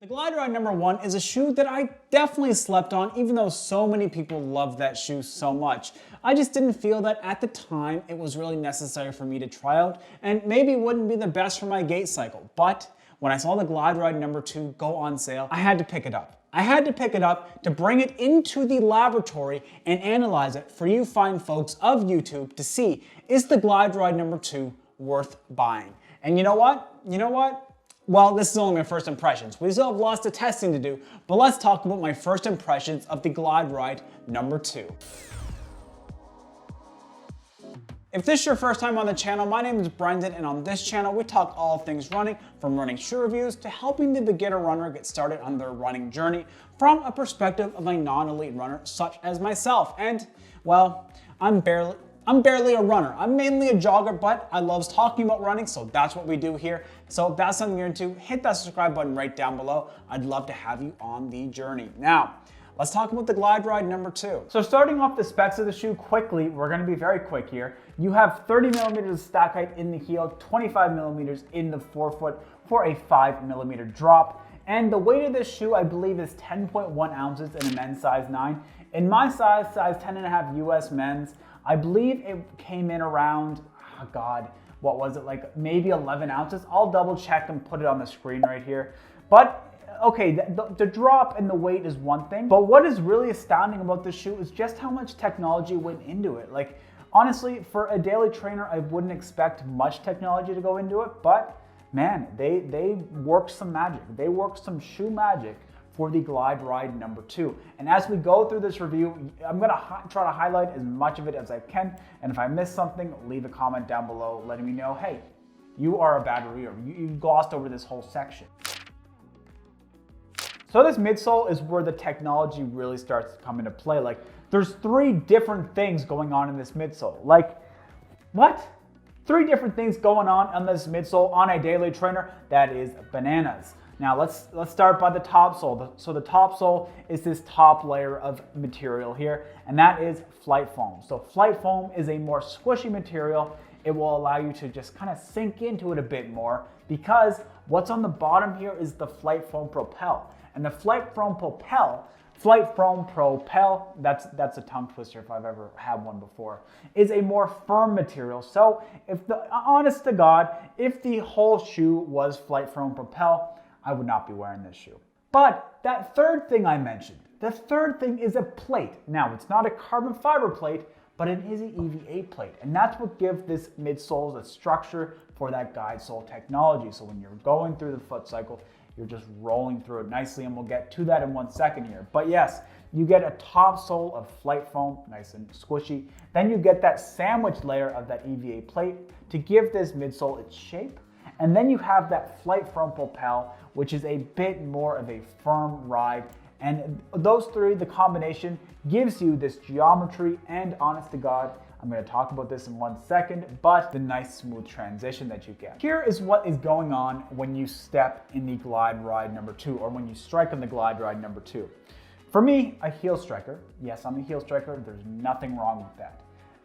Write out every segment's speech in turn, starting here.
The Glide Ride number 1 is a shoe that I definitely slept on, even though so many people love that shoe so much. I just didn't feel that at the time it was really necessary for me to try out, and maybe it wouldn't be the best for my gait cycle. But when I saw the Glide Ride number 2 go on sale, I had to pick it up. I had to pick it up to bring it into the laboratory and analyze it for you fine folks of YouTube to see, is the Glide Ride number 2 worth buying? And you know what? Well, this is only my first impressions. We still have lots of testing to do, but let's talk about my first impressions of the Glide Ride number 2. If this is your first time on the channel, my name is Brendon, and on this channel we talk all things running, from running shoe reviews to helping the beginner runner get started on their running journey from a perspective of a non-elite runner such as myself. And, well, I'm barely a runner. I'm mainly a jogger, but I love talking about running, so that's what we do here. So if that's something you're into, hit that subscribe button right down below. I'd love to have you on the journey. Now, let's talk about the Glide Ride number 2. So starting off the specs of the shoe quickly, we're gonna be very quick here. You have 30 millimeters of stack height in the heel, 25 millimeters in the forefoot for a 5 millimeter drop. And the weight of this shoe, I believe, is 10.1 ounces in a men's size 9. In my size 10.5 US men's, I believe it came in around, oh God, what was it, like maybe 11 ounces? I'll double check and put it on the screen right here. But okay, the drop and the weight is one thing, but what is really astounding about this shoe is just how much technology went into it. Like, honestly, for a daily trainer, I wouldn't expect much technology to go into it, but man, they worked some magic. They worked some shoe magic for the Glide Ride number 2. And as we go through this review, I'm gonna try to highlight as much of it as I can. And if I miss something, leave a comment down below letting me know, hey, you are a bad reviewer. You glossed over this whole section. So this midsole is where the technology really starts to come into play. Like, there's 3 different things going on in this midsole. Like, what? 3 different things going on this midsole on a daily trainer? That is bananas. Now let's start by the top sole. So the top sole is this top layer of material here, and that is flight foam. So flight foam is a more squishy material. It will allow you to just kind of sink into it a bit more, because what's on the bottom here is the flight foam propel. And the flight foam propel, that's a tongue twister if I've ever had one before, is a more firm material. So honest to God, if the whole shoe was flight foam propel, I would not be wearing this shoe. But that third thing I mentioned, the third thing is a plate. Now, it's not a carbon fiber plate, but it is an EVA plate. And that's what gives this midsole the structure for that guide sole technology. So when you're going through the foot cycle, you're just rolling through it nicely, and we'll get to that in 1 second here. But yes, you get a top sole of flight foam, nice and squishy. Then you get that sandwich layer of that EVA plate to give this midsole its shape. And then you have that flight foam propel, which is a bit more of a firm ride. And those 3, the combination, gives you this geometry and, honest to God, I'm going to talk about this in 1 second, but the nice smooth transition that you get. Here is what is going on when you step in the Glide Ride number 2, or when you strike on the Glide Ride number 2. For me, a heel striker, yes, I'm a heel striker, there's nothing wrong with that.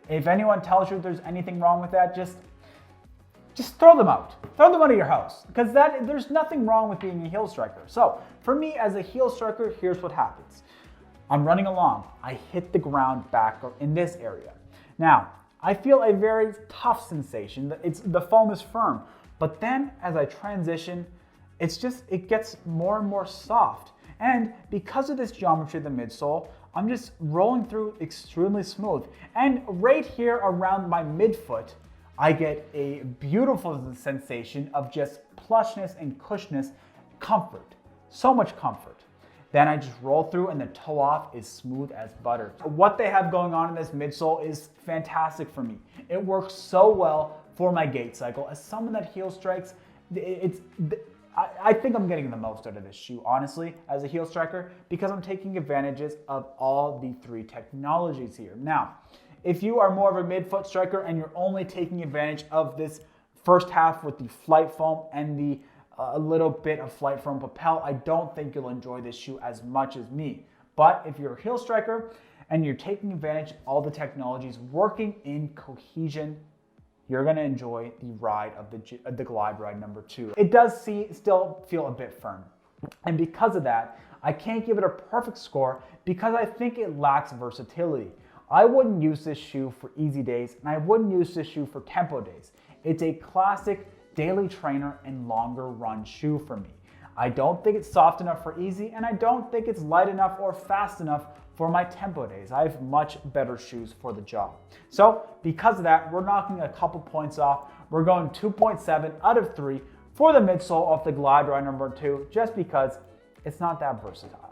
If anyone tells you there's anything wrong with that, just throw them out. Throw them out of your house, because there's nothing wrong with being a heel striker. So for me as a heel striker, here's what happens. I'm running along. I hit the ground back in this area. Now, I feel a very tough sensation. The foam is firm, but then as I transition, it gets more and more soft. And because of this geometry of the midsole, I'm just rolling through extremely smooth. And right here around my midfoot, I get a beautiful sensation of just plushness and cushiness, comfort, so much comfort. Then I just roll through, and the toe off is smooth as butter. What they have going on in this midsole is fantastic for me. It works so well for my gait cycle. As someone that heel strikes, I think I'm getting the most out of this shoe, honestly, as a heel striker, because I'm taking advantages of all the 3 technologies here. Now, if you are more of a midfoot striker and you're only taking advantage of this first half with the flight foam and a little bit of flight foam propel, I don't think you'll enjoy this shoe as much as me. But if you're a heel striker and you're taking advantage of all the technologies working in cohesion, you're gonna enjoy the ride of the Glide Ride number 2. It does still feel a bit firm. And because of that, I can't give it a perfect score because I think it lacks versatility. I wouldn't use this shoe for easy days, and I wouldn't use this shoe for tempo days. It's a classic daily trainer and longer run shoe for me. I don't think it's soft enough for easy, and I don't think it's light enough or fast enough for my tempo days. I have much better shoes for the job. So because of that, we're knocking a couple points off. We're going 2.7 out of 3 for the midsole of the Glide Ride number 2, just because it's not that versatile.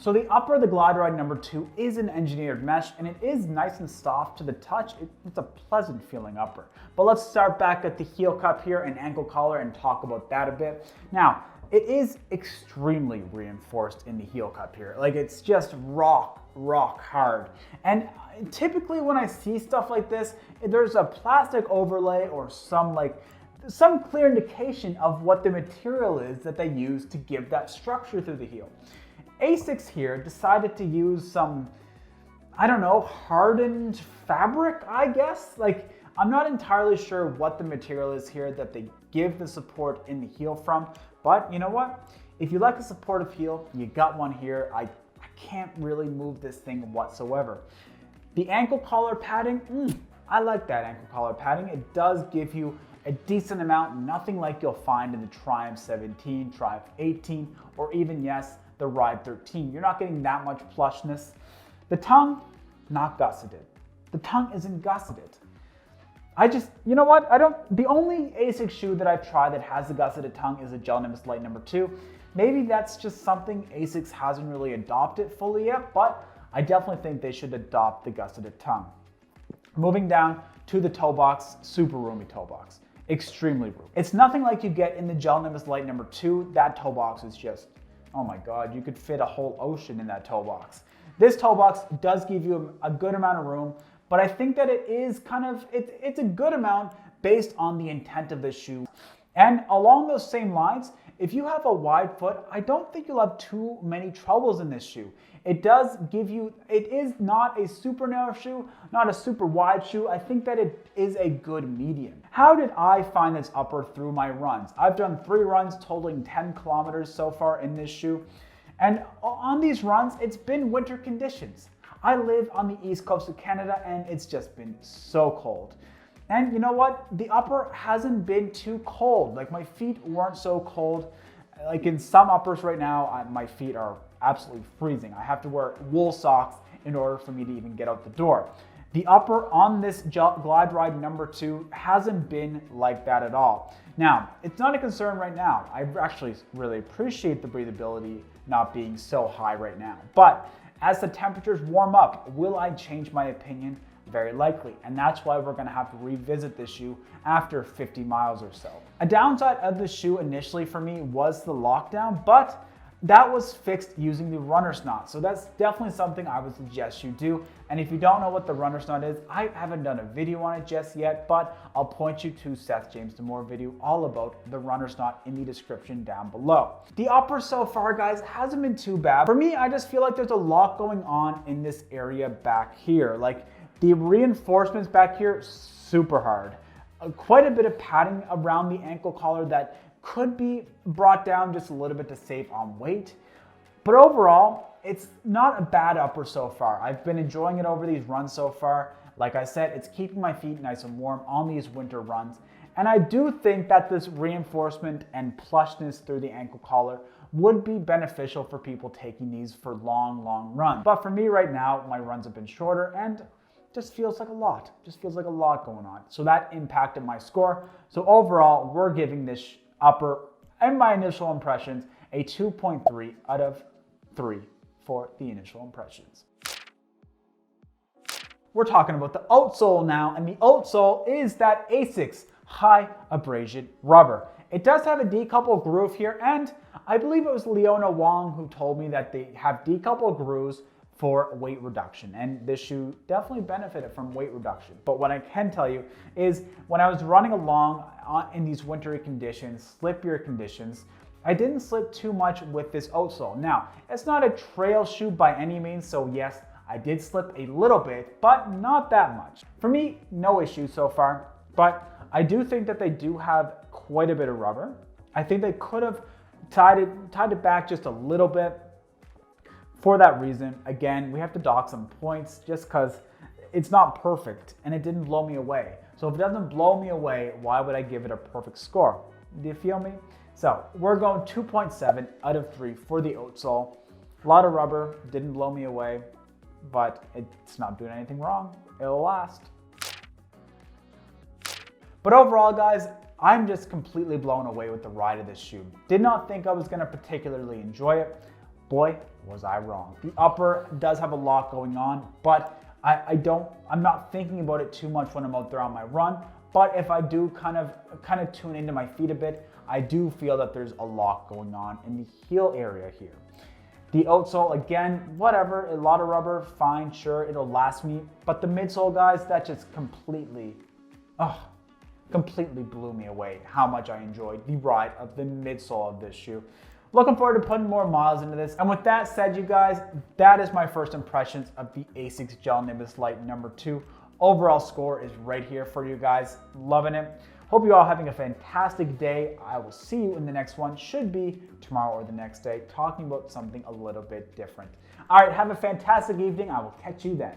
So the upper of the Glide Ride number 2 is an engineered mesh, and it is nice and soft to the touch. It's a pleasant feeling upper. But let's start back at the heel cup here and ankle collar and talk about that a bit. Now, it is extremely reinforced in the heel cup here. Like, it's just rock hard. And typically when I see stuff like this, there's a plastic overlay or some clear indication of what the material is that they use to give that structure through the heel. Asics here decided to use some, I don't know, hardened fabric, I guess. Like, I'm not entirely sure what the material is here that they give the support in the heel from, but you know what? If you like a supportive heel, you got one here. I can't really move this thing whatsoever. The ankle collar padding, I like that ankle collar padding. It does give you a decent amount, nothing like you'll find in the Triumph 17, Triumph 18, or even, yes, the Ride 13. You're not getting that much plushness. The tongue, not gusseted. The tongue isn't gusseted. You know what? The only Asics shoe that I've tried that has the gusseted tongue is the Gel Nimbus Light number 2. Maybe that's just something Asics hasn't really adopted fully yet, but I definitely think they should adopt the gusseted tongue. Moving down to the toe box, super roomy toe box. Extremely roomy. It's nothing like you get in the Gel Nimbus Light number 2. That toe box is just, oh my God, you could fit a whole ocean in that toe box. This toe box does give you a good amount of room, but I think that it is it's a good amount based on the intent of the shoe. And along those same lines, if you have a wide foot, I don't think you'll have too many troubles in this shoe. It is not a super narrow shoe, not a super wide shoe. I think that it is a good medium. How did I find this upper through my runs? I've done 3 runs totaling 10 kilometers so far in this shoe. And on these runs, it's been winter conditions. I live on the east coast of Canada and it's just been so cold. And you know what? The upper hasn't been too cold. Like, my feet weren't so cold. Like, in some uppers right now, my feet are absolutely freezing. I have to wear wool socks in order for me to even get out the door. The upper on this Glide Ride number 2 hasn't been like that at all. Now, it's not a concern right now. I actually really appreciate the breathability not being so high right now. But as the temperatures warm up, will I change my opinion? Very likely, and that's why we're going to have to revisit this shoe after 50 miles or so. A downside of the shoe initially for me was the lockdown, but that was fixed using the runner's knot. So that's definitely something I would suggest you do. And if you don't know what the runner's knot is, I haven't done a video on it just yet, but I'll point you to Seth James Damore video all about the runner's knot in the description down below. The upper so far, guys, hasn't been too bad. For me, I just feel like there's a lot going on in this area back here. Like, the reinforcements back here, super hard. Quite a bit of padding around the ankle collar that could be brought down just a little bit to save on weight. But overall, it's not a bad upper so far. I've been enjoying it over these runs so far. Like I said, it's keeping my feet nice and warm on these winter runs. And I do think that this reinforcement and plushness through the ankle collar would be beneficial for people taking these for long runs. But for me right now, my runs have been shorter and just feels like a lot. Just feels like a lot going on. So that impacted my score. So overall, we're giving this upper, and my initial impressions, a 2.3 out of 3 for the initial impressions. We're talking about the outsole now, and the outsole is that Asics high abrasion rubber. It does have a decouple groove here, and I believe it was Leona Wong who told me that they have decouple grooves for weight reduction, and this shoe definitely benefited from weight reduction. But what I can tell you is when I was running along in these wintry conditions, slippier conditions, I didn't slip too much with this outsole. Now, it's not a trail shoe by any means, so yes, I did slip a little bit, but not that much. For me, no issue so far, but I do think that they do have quite a bit of rubber. I think they could have tied it back just a little bit. For that reason, again, we have to dock some points just because it's not perfect and it didn't blow me away. So if it doesn't blow me away, why would I give it a perfect score? Do you feel me? So we're going 2.7 out of 3 for the outsole. A lot of rubber, didn't blow me away, but it's not doing anything wrong. It'll last. But overall, guys, I'm just completely blown away with the ride of this shoe. Did not think I was going to particularly enjoy it. Boy, was I wrong. The upper does have a lot going on, but I'm not thinking about it too much when I'm out there on my run. But if I do kind of tune into my feet a bit, I do feel that there's a lot going on in the heel area here. The outsole, again, whatever, a lot of rubber, fine, sure, it'll last me. But the midsole, guys, that just completely blew me away how much I enjoyed the ride of the midsole of this shoe. Looking forward to putting more miles into this. And with that said, you guys, that is my first impressions of the Asics Gel Nimbus Lite number 2. Overall score is right here for you guys. Loving it. Hope you all having a fantastic day. I will see you in the next one. Should be tomorrow or the next day, talking about something a little bit different. All right, have a fantastic evening. I will catch you then.